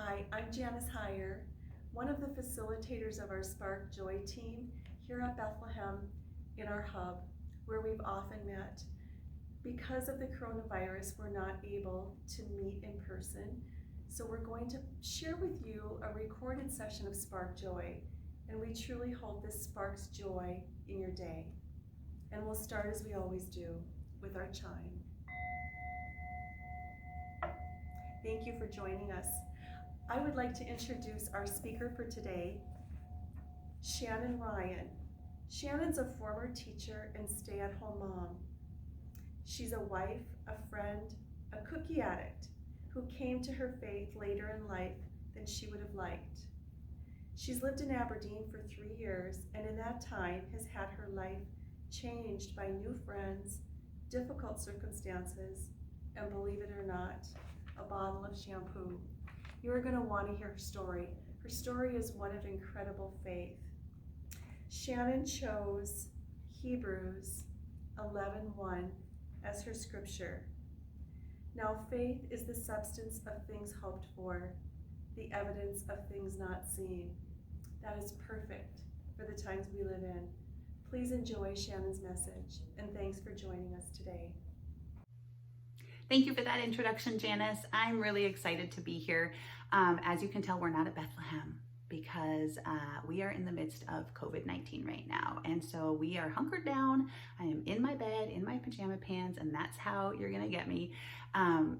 Hi, I'm Janice Heyer, one of the facilitators of our Spark Joy team here at Bethlehem in our hub, where we've often met. Because of the coronavirus, we're not able to meet in person, so we're going to share with you a recorded session of Spark Joy, and we truly hope this sparks joy in your day. And we'll start as we always do, with our chime. Thank you for joining us. I would like to introduce our speaker for today, Shannon Ryan. Shannon's a former teacher and stay-at-home mom. She's a wife, a friend, a cookie addict who came to her faith later in life than she would have liked. She's lived in Aberdeen for 3 years, and in that time has had her life changed by new friends, difficult circumstances, and believe it or not, a bottle of shampoo. You are going to want to hear her story. Her story is one of incredible faith. Shannon chose Hebrews 11:1 as her scripture. Now faith is the substance of things hoped for, the evidence of things not seen. That is perfect for the times we live in. Please enjoy Shannon's message, and thanks for joining us today. Thank you for that introduction, Janice. I'm really excited to be here. As you can tell, we're not at Bethlehem because we are in the midst of COVID-19 right now. And so we are hunkered down. I am in my bed, in my pajama pants, and that's how you're gonna get me.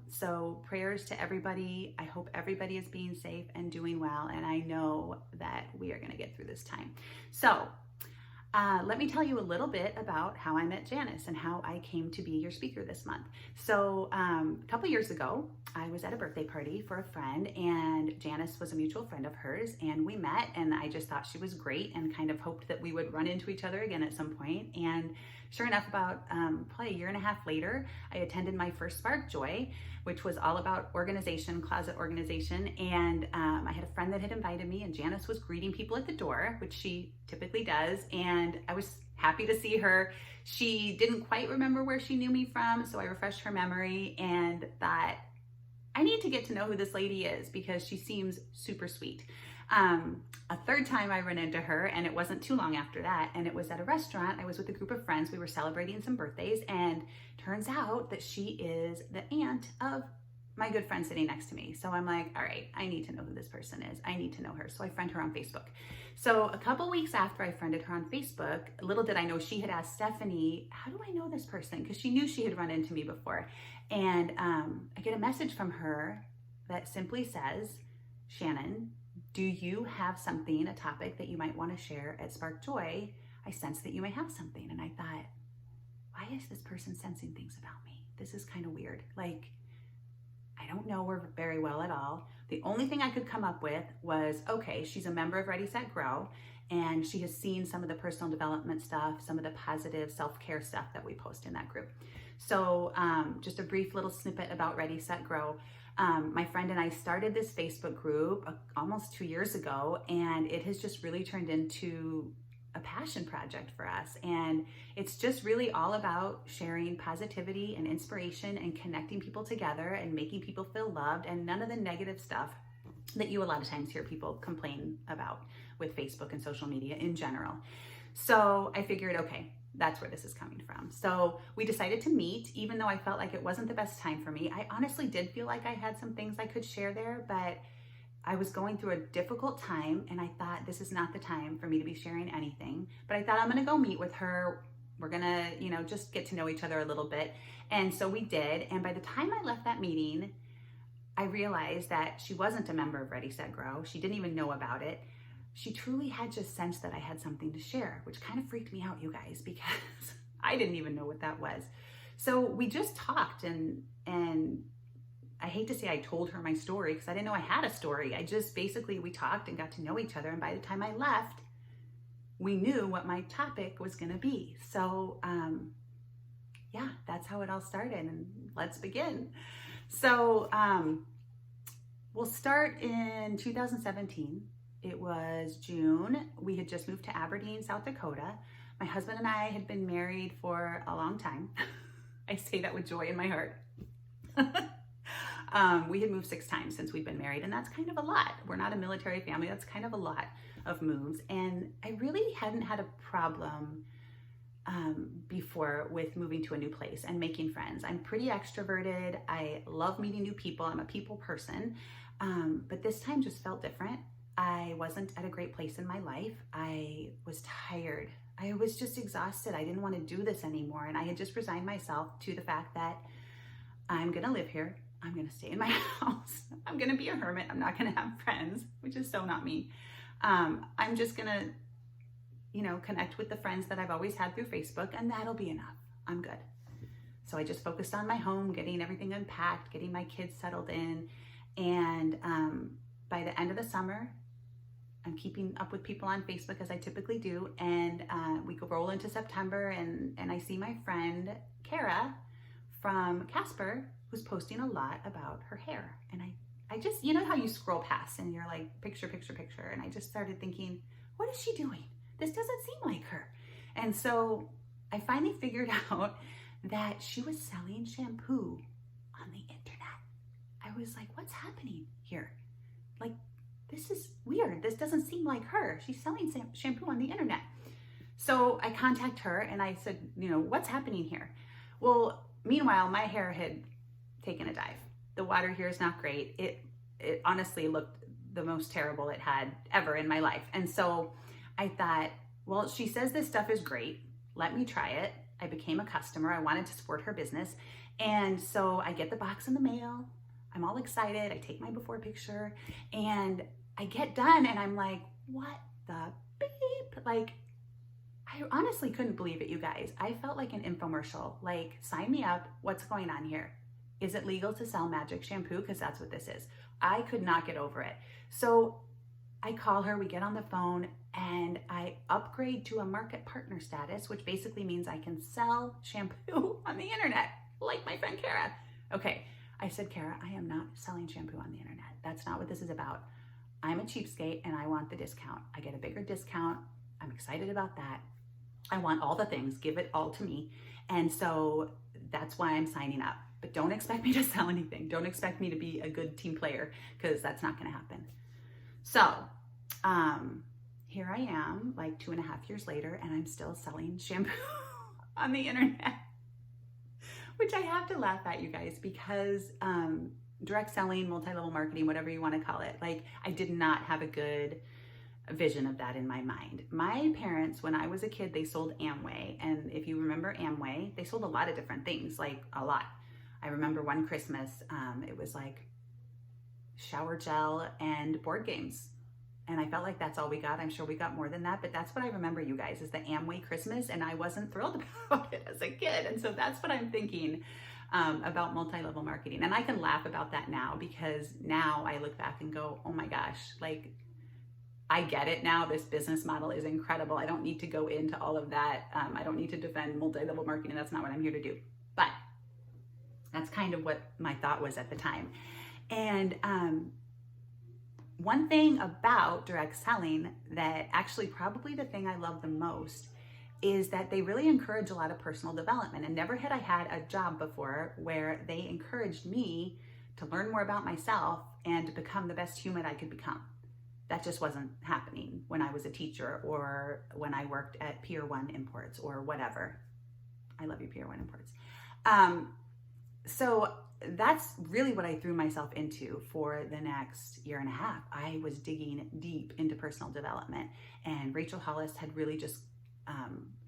So prayers to everybody. I hope everybody is being safe and doing well. And I know that we are gonna get through this time. So let me tell you a little bit about how I met Janice and how I came to be your speaker this month. So a couple years ago, I was at a birthday party for a friend, and Janice was a mutual friend of hers, and we met, and I just thought she was great and kind of hoped that we would run into each other again at some point. And sure enough, about probably a year and a half later, I attended my first Spark Joy, which was all about organization, closet organization. And I had a friend that had invited me, and Janice was greeting people at the door, which she typically does. And I was happy to see her. She didn't quite remember where she knew me from, so I refreshed her memory and thought, I need to get to know who this lady is because she seems super sweet. A third time I ran into her, and it wasn't too long after that, and it was at a restaurant. I was with a group of friends. We were celebrating some birthdays, and turns out that she is the aunt of my good friend sitting next to me. So I'm like, all right, I need to know who this person is. I need to know her. So I friend her on Facebook. So a couple weeks after I friended her on Facebook, little did I know she had asked Stephanie, how do I know this person? Because she knew she had run into me before. And I get a message from her that simply says, Shannon, do you have something, a topic that you might want to share at Spark Joy? I sense that you may have something. And I thought, why is this person sensing things about me? This is kind of weird. Like, I don't know her very well at all. The only thing I could come up with was, okay, she's a member of Ready, Set, Grow, and she has seen some of the personal development stuff, some of the positive self-care stuff that we post in that group. So just a brief little snippet about Ready, Set, Grow. My friend and I started this Facebook group almost 2 years ago, and it has just really turned into a passion project for us. And it's just really all about sharing positivity and inspiration and connecting people together and making people feel loved, and none of the negative stuff that you a lot of times hear people complain about with Facebook and social media in general. So I figured, okay, that's where this is coming from. So we decided to meet, even though I felt like it wasn't the best time for me. I honestly did feel like I had some things I could share there, but I was going through a difficult time, and I thought this is not the time for me to be sharing anything. But I thought I'm gonna go meet with her. We're gonna, just get to know each other a little bit. And so we did. And by the time I left that meeting, I realized that she wasn't a member of Ready, Set, Grow. She didn't even know about it. She truly had just sensed that I had something to share, which kind of freaked me out, you guys, because I didn't even know what that was. So we just talked, and I hate to say I told her my story because I didn't know I had a story. We talked and got to know each other. And by the time I left, we knew what my topic was going to be. So yeah, that's how it all started. And let's begin. So we'll start in 2017. It was June. We had just moved to Aberdeen, South Dakota. My husband and I had been married for a long time. I say that with joy in my heart. We had moved 6 times since we'd been married, and that's kind of a lot. We're not a military family. That's kind of a lot of moves. And I really hadn't had a problem before with moving to a new place and making friends. I'm pretty extroverted. I love meeting new people. I'm a people person. But this time just felt different. I wasn't at a great place in my life. I was tired. I was just exhausted. I didn't want to do this anymore. And I had just resigned myself to the fact that I'm going to live here. I'm going to stay in my house. I'm going to be a hermit. I'm not going to have friends, which is so not me. I'm just going to, connect with the friends that I've always had through Facebook, and that'll be enough. I'm good. So I just focused on my home, getting everything unpacked, getting my kids settled in. And by the end of the summer, I'm keeping up with people on Facebook as I typically do. And we go roll into September, and I see my friend Kara from Casper, who's posting a lot about her hair. And I just, you know how you scroll past and you're like, picture, picture, picture. And I just started thinking, what is she doing? This doesn't seem like her. And so I finally figured out that she was selling shampoo on the internet. I was like, what's happening here? Like, this is weird. This doesn't seem like her. She's selling shampoo on the internet. So I contact her and I said, what's happening here? Well, meanwhile, my hair had taken a dive. The water here is not great. It honestly looked the most terrible it had ever in my life. And so I thought, well, she says this stuff is great. Let me try it. I became a customer. I wanted to support her business. And so I get the box in the mail. I'm all excited. I take my before picture and I get done and I'm like, what the beep? Like, I honestly couldn't believe it, you guys. I felt like an infomercial. Like, sign me up. What's going on here? Is it legal to sell magic shampoo? Because that's what this is. I could not get over it. So I call her, we get on the phone, and I upgrade to a market partner status, which basically means I can sell shampoo on the internet, like my friend Kara. Okay, I said, Kara, I am not selling shampoo on the internet. That's not what this is about. I'm a cheapskate and I want the discount. I get a bigger discount. I'm excited about that. I want all the things, give it all to me. And so that's why I'm signing up. But don't expect me to sell anything. Don't expect me to be a good team player, because that's not gonna happen. So here I am, like 2.5 years later, and I'm still selling shampoo on the internet, which I have to laugh at, you guys, because direct selling, multi-level marketing, whatever you want to call it, like, I did not have a good vision of that in my mind. My parents, when I was a kid, they sold Amway. And if you remember Amway, they sold a lot of different things, like a lot. I remember one Christmas, it was like shower gel and board games. And I felt like that's all we got. I'm sure we got more than that, but that's what I remember, you guys, is the Amway Christmas, and I wasn't thrilled about it as a kid. And so that's what I'm thinking about multi-level marketing. And I can laugh about that now, because now I look back and go, oh my gosh, like, I get it now. This business model is incredible. I don't need to go into all of that. I don't need to defend multi-level marketing. That's not what I'm here to do. But that's kind of what my thought was at the time. And one thing about direct selling that actually probably the thing I love the most is that they really encourage a lot of personal development. And never had I had a job before where they encouraged me to learn more about myself and to become the best human I could become. That just wasn't happening when I was a teacher or when I worked at Pier 1 Imports or whatever. I love you, Pier 1 Imports. So that's really what I threw myself into for the next 1.5 years. I was digging deep into personal development, and Rachel Hollis had really just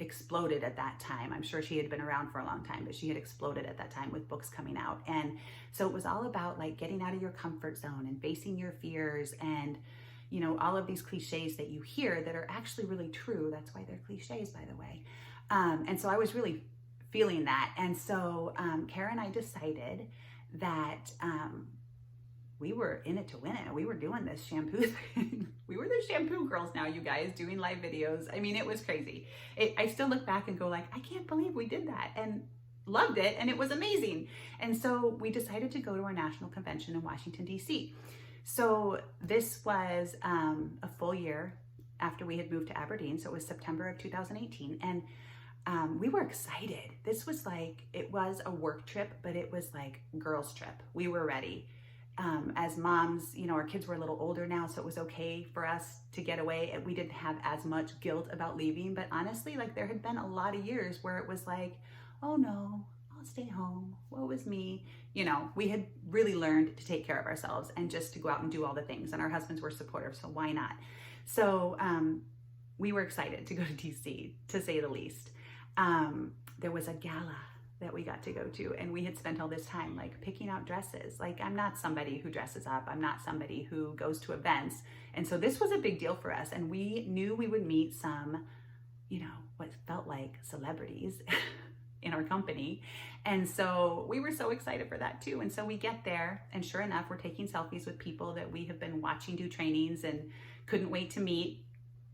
exploded at that time. I'm sure she had been around for a long time, but she had exploded at that time with books coming out. And so it was all about like getting out of your comfort zone and facing your fears and, you know, all of these cliches that you hear that are actually really true. That's why they're cliches, by the way. And so I was really feeling that. And so Kara and I decided that we were in it to win it. We were doing this shampoo thing. We were the shampoo girls now, you guys, doing live videos. I mean, it was crazy. I still look back and go like, I can't believe we did that, and loved it. And it was amazing. And so we decided to go to our national convention in Washington, DC. So this was a full year after we had moved to Aberdeen. So it was September of 2018. And we were excited. This was like, it was a work trip, but it was like girls trip. We were ready. As moms, our kids were a little older now, so it was okay for us to get away. And we didn't have as much guilt about leaving. But honestly, like there had been a lot of years where it was like, oh no, I'll stay home. Woe is me. We had really learned to take care of ourselves and just to go out and do all the things. And our husbands were supportive, so why not? So we were excited to go to DC, to say the least. There was a gala that we got to go to, and we had spent all this time like picking out dresses. Like I'm not somebody who dresses up. I'm not somebody who goes to events. And so this was a big deal for us. And we knew we would meet some, what felt like celebrities in our company. And so we were so excited for that too. And so we get there, and sure enough, we're taking selfies with people that we have been watching do trainings and couldn't wait to meet,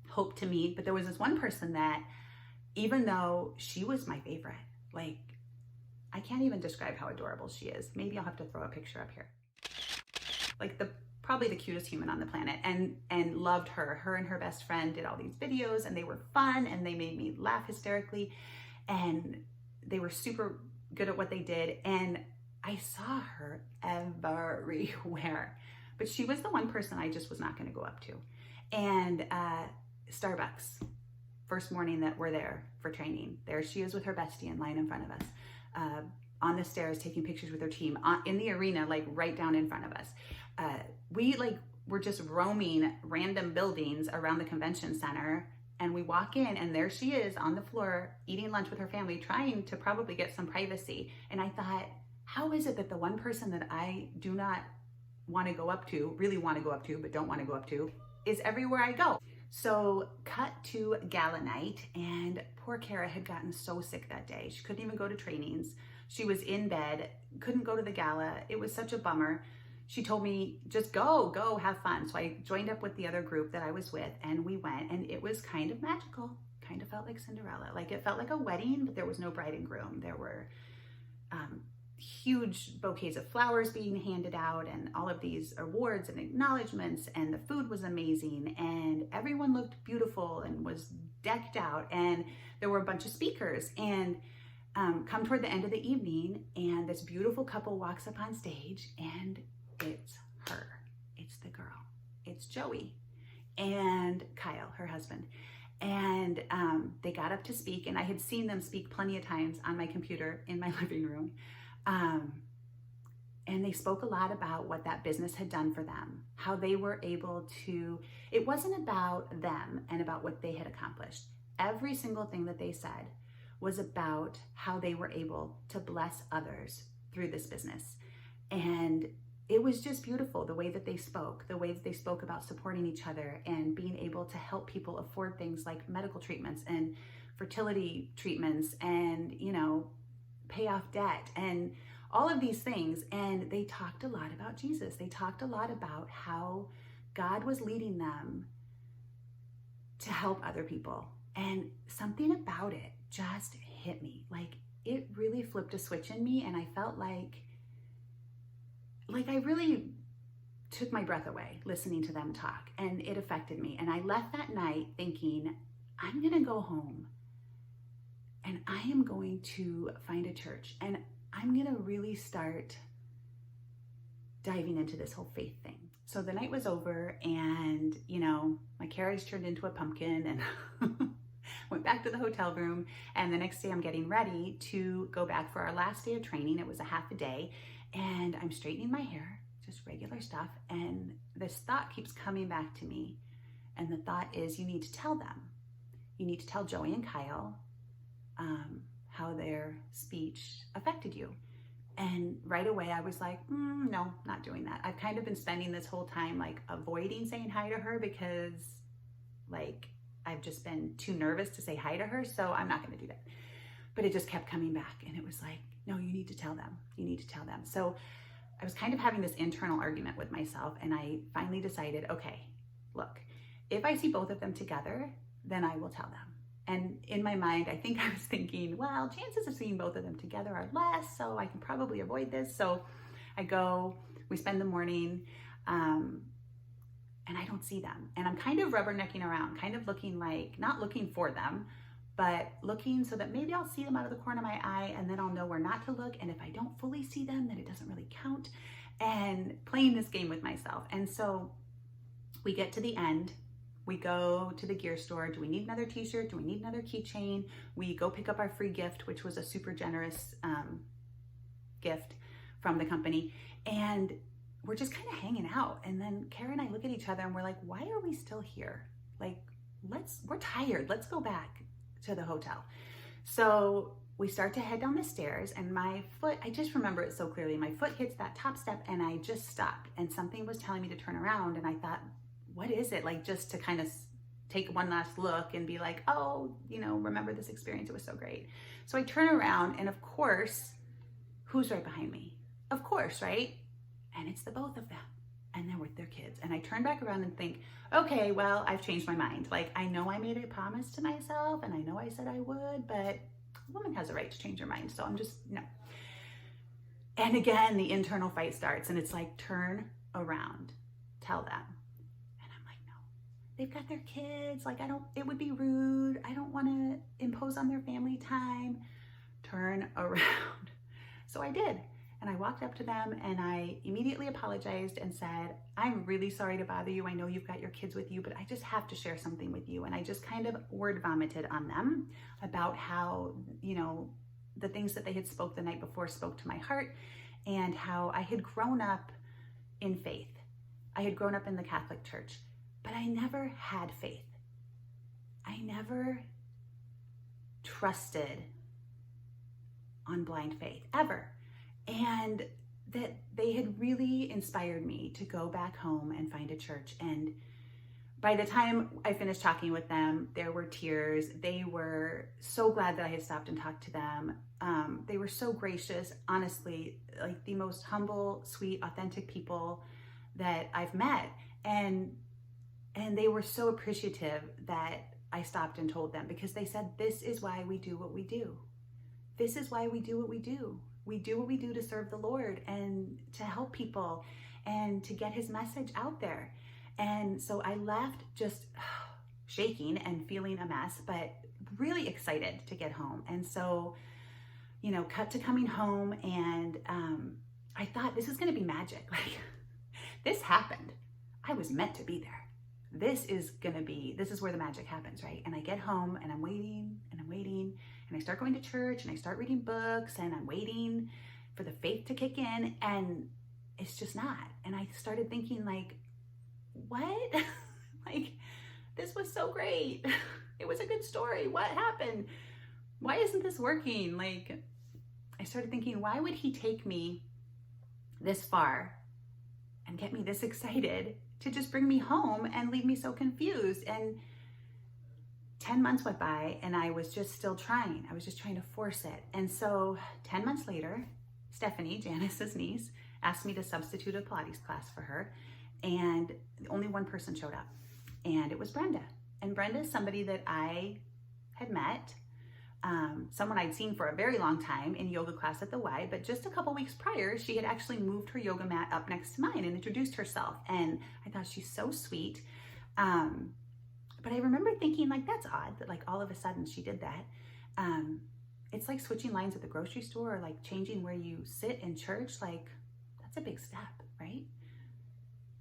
hope to meet. But there was this one person that, even though she was my favorite, like I can't even describe how adorable she is. Maybe I'll have to throw a picture up here. Like probably the cutest human on the planet, and loved her. Her and her best friend did all these videos, and they were fun, and they made me laugh hysterically, and they were super good at what they did. And I saw her everywhere, but she was the one person I just was not going to go up to. And Starbucks, first morning that we're there for training, there she is with her bestie in line in front of us. On the stairs taking pictures with her team, in the arena, like right down in front of us. We were just roaming random buildings around the convention center, and we walk in and there she is on the floor eating lunch with her family, trying to probably get some privacy. And I thought, how is it that the one person that I do not want to go up to, really want to go up to, but don't want to go up to, is everywhere I go? So cut to gala night, and poor Kara had gotten so sick that day. She couldn't even go to trainings. She was in bed, couldn't go to the gala. It was such a bummer. She told me, just go, have fun. So I joined up with the other group that I was with, and we went, and it was kind of magical. Kind of felt like Cinderella. Like it felt like a wedding, but there was no bride and groom. There were huge bouquets of flowers being handed out, and all of these awards and acknowledgments, and the food was amazing, and everyone looked beautiful and was decked out, and there were a bunch of speakers. And come toward the end of the evening, and this beautiful couple walks up on stage, and it's her. It's the girl. It's Joey and Kyle, her husband. And they got up to speak, and I had seen them speak plenty of times on my computer in my living room. And they spoke a lot about what that business had done for them, how they were able to, it wasn't about them and about what they had accomplished. Every single thing that they said was about how they were able to bless others through this business. And it was just beautiful, the way that they spoke about supporting each other and being able to help people afford things like medical treatments and fertility treatments and, pay off debt and all of these things. And they talked a lot about Jesus. They talked a lot about how God was leading them to help other people. And something about it just hit me. Like it really flipped a switch in me, and I felt like I really took my breath away listening to them talk, and it affected me. And I left that night thinking, I'm gonna go home and I am going to find a church, and I'm gonna really start diving into this whole faith thing. So the night was over, and my carriage turned into a pumpkin, and went back to the hotel room. And the next day I'm getting ready to go back for our last day of training. It was a half a day, and I'm straightening my hair, just regular stuff. And this thought keeps coming back to me. And the thought is, you need to tell them. You need to tell Joey and Kyle how their speech affected you. And right away I was like, no, not doing that. I've kind of been spending this whole time avoiding saying hi to her because I've just been too nervous to say hi to her. So I'm not going to do that. But it just kept coming back, and it was like, no, you need to tell them. You need to tell them. So I was kind of having this internal argument with myself, and I finally decided, okay, look, if I see both of them together, then I will tell them. And in my mind, I think I was thinking, well, chances of seeing both of them together are less, so I can probably avoid this. So I go, we spend the morning, and I don't see them. And I'm kind of rubbernecking around, kind of looking not looking for them, but looking so that maybe I'll see them out of the corner of my eye, and then I'll know where not to look. And if I don't fully see them, then it doesn't really count. and playing this game with myself. And so we get to the end. We go to the gear store. Do we need another t-shirt? Do we need another keychain? We go pick up our free gift, which was a super generous gift from the company. And we're just kind of hanging out. And then Kara and I look at each other and we're like, why are we still here? Like, we're tired. Let's go back to the hotel. So we start to head down the stairs, and my foot, I just remember it so clearly. My foot hits that top step and I just stopped, and something was telling me to turn around, and I thought, what is it? Like, just to kind of take one last look and be like, oh, remember this experience. It was so great. So I turn around, and of course, who's right behind me? Of course, right? And it's the both of them. And they're with their kids. And I turn back around and think, okay, well, I've changed my mind. Like, I know I made a promise to myself, and I know I said I would, but a woman has a right to change her mind. So I'm just, no. And again, the internal fight starts, and it's like, turn around, tell them. And I'm like, no, they've got their kids. Like, it would be rude. I don't want to impose on their family time. Turn around. So I did. And I walked up to them and I immediately apologized and said, I'm really sorry to bother you. I know you've got your kids with you, but I just have to share something with you. And I just kind of word vomited on them about how, the things that they had spoke the night before spoke to my heart, and how I had grown up in faith. I had grown up in the Catholic Church, but I never had faith. I never trusted on blind faith, ever. And that they had really inspired me to go back home and find a church. And by the time I finished talking with them, there were tears. They were so glad that I had stopped and talked to them. They were so gracious, honestly, like the most humble, sweet, authentic people that I've met. And they were so appreciative that I stopped and told them, because they said, this is why we do what we do. This is why we do what we do. We do what we do to serve the Lord and to help people and to get his message out there. And so I left just shaking and feeling a mess, but really excited to get home. And so, cut to coming home, and I thought, this is going to be magic. Like, this happened. I was meant to be there. This is where the magic happens, right? And I get home and I'm waiting and I'm waiting, and I start going to church and I start reading books, and I'm waiting for the faith to kick in, and it's just not. And I started thinking, like, what? Like, this was so great. It was a good story. What happened? Why isn't this working? Like, I started thinking, why would he take me this far and get me this excited to just bring me home and leave me so confused? And 10 months went by and I was just still trying. I was just trying to force it. And so 10 months later, Stephanie, Janice's niece, asked me to substitute a Pilates class for her. And only one person showed up, and it was Brenda. And Brenda is somebody that I had met, someone I'd seen for a very long time in yoga class at the Y, but just a couple weeks prior, she had actually moved her yoga mat up next to mine and introduced herself. And I thought, she's so sweet. But I remember thinking, like, that's odd that, like, all of a sudden she did that. It's like switching lines at the grocery store, or like changing where you sit in church. Like, that's a big step, right?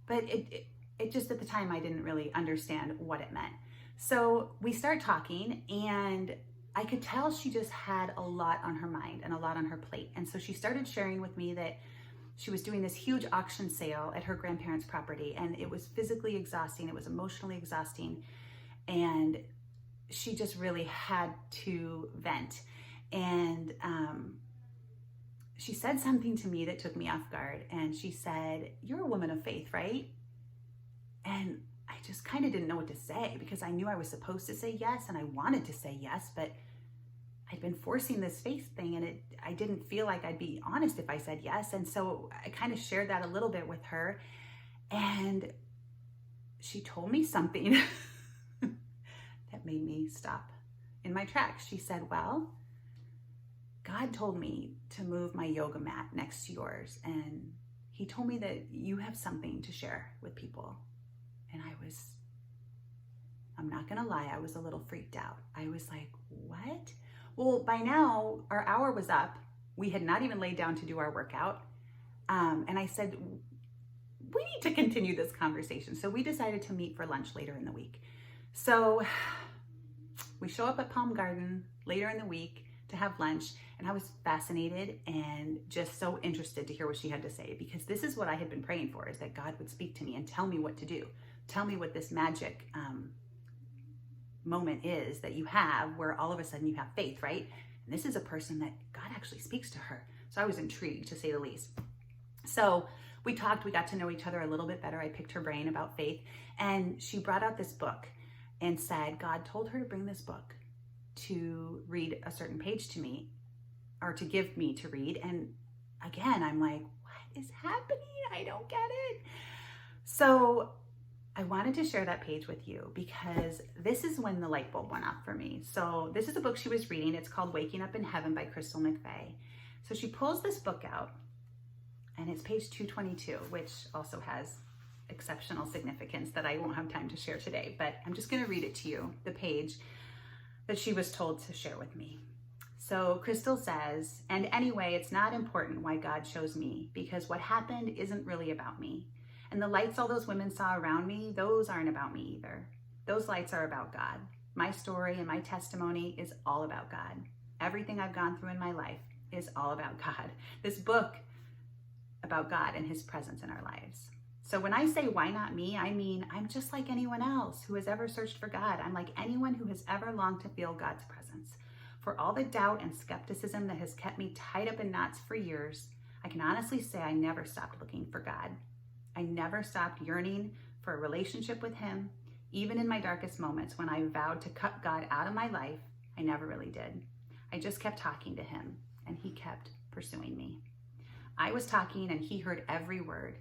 But it just, at the time, I didn't really understand what it meant. So we start talking, and I could tell she just had a lot on her mind and a lot on her plate. And so she started sharing with me that she was doing this huge auction sale at her grandparents' property, and it was physically exhausting. It was emotionally exhausting. And she just really had to vent. And she said something to me that took me off guard. And she said, "You're a woman of faith, right?" And I just kind of didn't know what to say, because I knew I was supposed to say yes, and I wanted to say yes, but I'd been forcing this faith thing, and I didn't feel like I'd be honest if I said yes. And so I kind of shared that a little bit with her, and she told me something that made me stop in my tracks. She said, "Well, God told me to move my yoga mat next to yours, and he told me that you have something to share with people." And I'm not gonna lie, I was a little freaked out. I was like, what? Well, by now our hour was up. We had not even laid down to do our workout. And I said, we need to continue this conversation. So we decided to meet for lunch later in the week. So we show up at Palm Garden later in the week to have lunch, and I was fascinated and just so interested to hear what she had to say, because this is what I had been praying for, is that God would speak to me and tell me what to do. Tell me what this magic moment is that you have where all of a sudden you have faith, right? And this is a person that God actually speaks to her. So I was intrigued, to say the least. So we talked, we got to know each other a little bit better. I picked her brain about faith, and she brought out this book and said God told her to bring this book to read a certain page to me, or to give me to read. And again, I'm like, what is happening? I don't get it. So I wanted to share that page with you, because this is when the light bulb went off for me. So this is a book she was reading. It's called Waking Up in Heaven by Crystal McVeigh. So she pulls this book out, and it's page 222, which also has exceptional significance that I won't have time to share today, but I'm just going to read it to you, the page that she was told to share with me. So Crystal says, and anyway, it's not important why God chose me, because what happened isn't really about me. And the lights all those women saw around me, those aren't about me either. Those lights are about God. My story and my testimony is all about God. Everything I've gone through in my life is all about God. This book about God and his presence in our lives. So when I say, why not me? I mean, I'm just like anyone else who has ever searched for God. I'm like anyone who has ever longed to feel God's presence. For all the doubt and skepticism that has kept me tied up in knots for years, I can honestly say I never stopped looking for God. I never stopped yearning for a relationship with him. Even in my darkest moments when I vowed to cut God out of my life, I never really did. I just kept talking to him, and he kept pursuing me. I was talking, and he heard every word.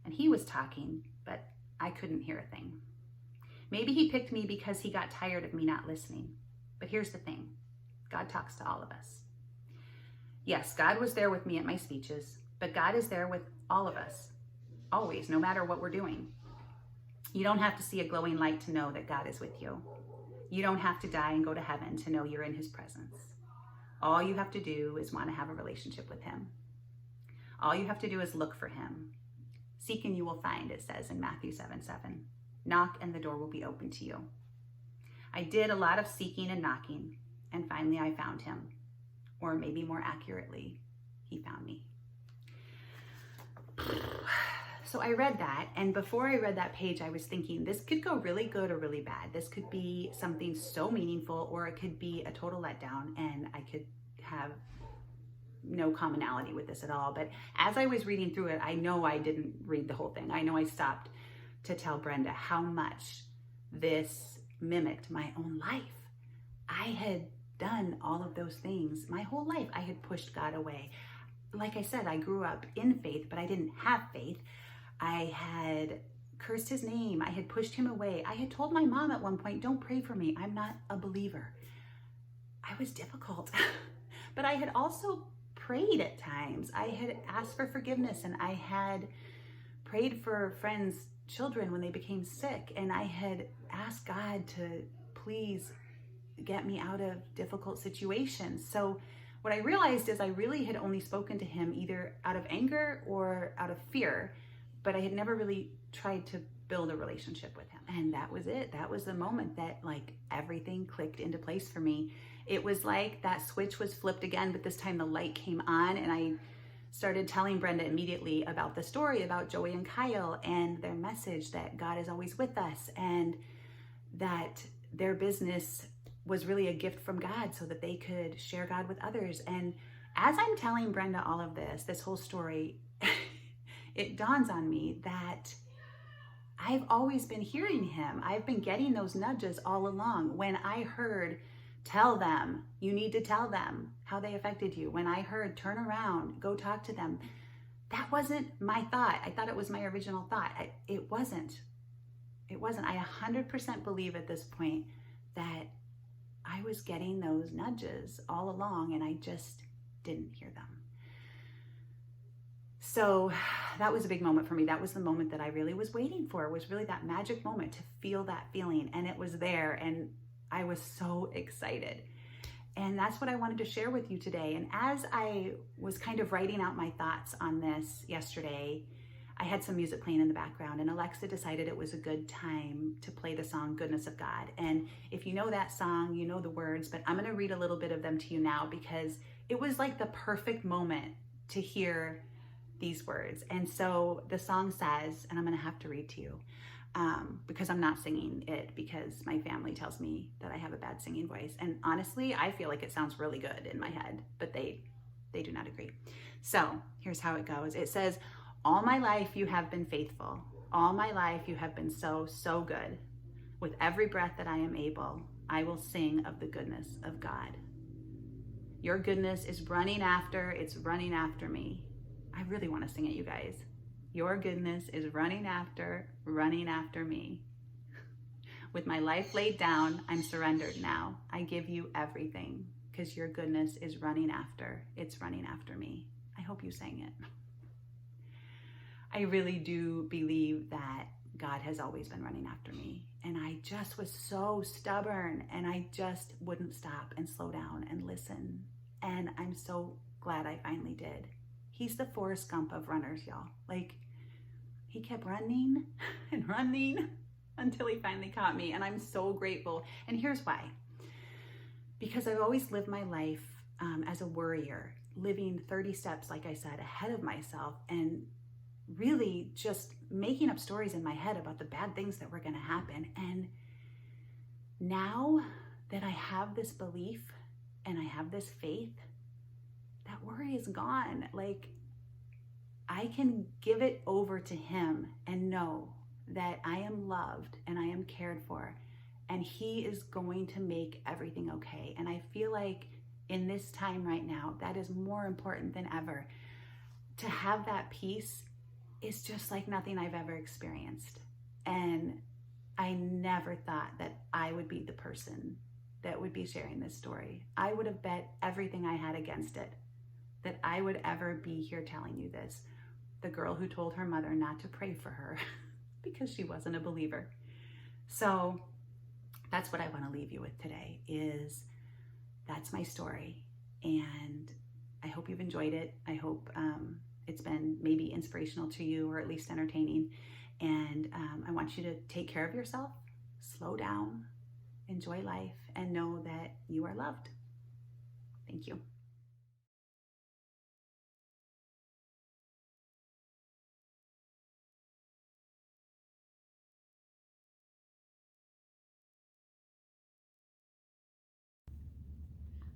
And he was talking, but I couldn't hear a thing. Maybe he picked me because he got tired of me not listening. But here's the thing. God talks to all of us. Yes, God was there with me at my speeches, but God is there with all of us, always, no matter what we're doing. You don't have to see a glowing light to know that God is with you. You don't have to die and go to heaven to know you're in his presence. All you have to do is want to have a relationship with him. All you have to do is look for him. Seek and you will find, it says in Matthew 7:7. Knock and the door will be open to you. I did a lot of seeking and knocking, and finally I found him. Or maybe more accurately, he found me. So I read that, and before I read that page, I was thinking this could go really good or really bad. This could be something so meaningful, or it could be a total letdown, and I could have no commonality with this at all. But as I was reading through it, I know I didn't read the whole thing. I know I stopped to tell Brenda how much this mimicked my own life. I had done all of those things my whole life. I had pushed God away. Like I said, I grew up in faith, but I didn't have faith. I had cursed his name. I had pushed him away. I had told my mom at one point, don't pray for me. I'm not a believer. I was difficult. But I had also prayed at times. I had asked for forgiveness, and I had prayed for friends' children when they became sick, and I had asked God to please get me out of difficult situations. So what I realized is I really had only spoken to him either out of anger or out of fear, but I had never really tried to build a relationship with him. And that was it. That was the moment that like everything clicked into place for me. It was like that switch was flipped again, but this time the light came on, and I started telling Brenda immediately about the story about Joey and Kyle and their message that God is always with us, and that their business was really a gift from God so that they could share God with others. And as I'm telling Brenda all of this whole story, it dawns on me that I've always been hearing him. I've been getting those nudges all along. When I heard, tell them, you need to tell them how they affected you. When I heard, turn around, go talk to them. That wasn't my thought. I thought it was my original thought. It wasn't. I 100% believe at this point that I was getting those nudges all along, and I just didn't hear them. So that was a big moment for me. That was the moment that I really was waiting for. It was really that magic moment to feel that feeling, and it was there, and I was so excited. And that's what I wanted to share with you today. And as I was kind of writing out my thoughts on this yesterday, I had some music playing in the background, and Alexa decided it was a good time to play the song Goodness of God. And if you know that song, you know the words, but I'm going to read a little bit of them to you now because it was like the perfect moment to hear these words. And so the song says, and I'm going to have to read to you because I'm not singing it because my family tells me that I have a bad singing voice. And honestly, I feel like it sounds really good in my head, but they do not agree. So here's how it goes. It says, all my life you have been faithful. All my life you have been so, so good. With every breath that I am able, I will sing of the goodness of God. Your goodness is running after me. I really want to sing it, you guys. Your goodness is running after me. With my life laid down, I'm surrendered now. I give you everything because your goodness is running after me. I hope you sang it. I really do believe that God has always been running after me. And I just was so stubborn and I just wouldn't stop and slow down and listen. And I'm so glad I finally did. He's the Forrest Gump of runners, y'all. Like, he kept running and running until he finally caught me. And I'm so grateful. And here's why. Because I've always lived my life as a worrier, living 30 steps, like I said, ahead of myself, and really just making up stories in my head about the bad things that were going to happen. And now that I have this belief and I have this faith, that worry is gone. Like, I can give it over to him and know that I am loved and I am cared for, and he is going to make everything okay. And I feel like in this time right now, that is more important than ever. To have that peace is just like nothing I've ever experienced. And I never thought that I would be the person that would be sharing this story. I would have bet everything I had against it that I would ever be here telling you this. The girl who told her mother not to pray for her because she wasn't a believer. So that's what I want to leave you with today, is that's my story. And I hope you've enjoyed it. I hope it's been maybe inspirational to you, or at least entertaining. And I want you to take care of yourself, slow down, enjoy life, and know that you are loved. Thank you.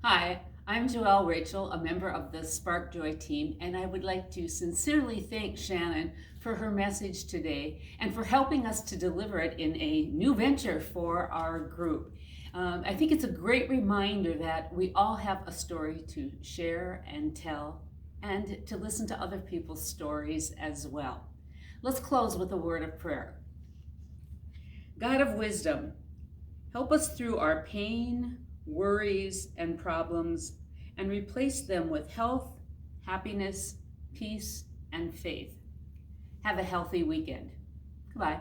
Hi, I'm Joelle Rachel, a member of the Spark Joy team, and I would like to sincerely thank Shannon for her message today and for helping us to deliver it in a new venture for our group. I think it's a great reminder that we all have a story to share and tell, and to listen to other people's stories as well. Let's close with a word of prayer. God of wisdom, help us through our pain, worries, and problems, and replace them with health, happiness, peace, and faith. Have a healthy weekend. Goodbye.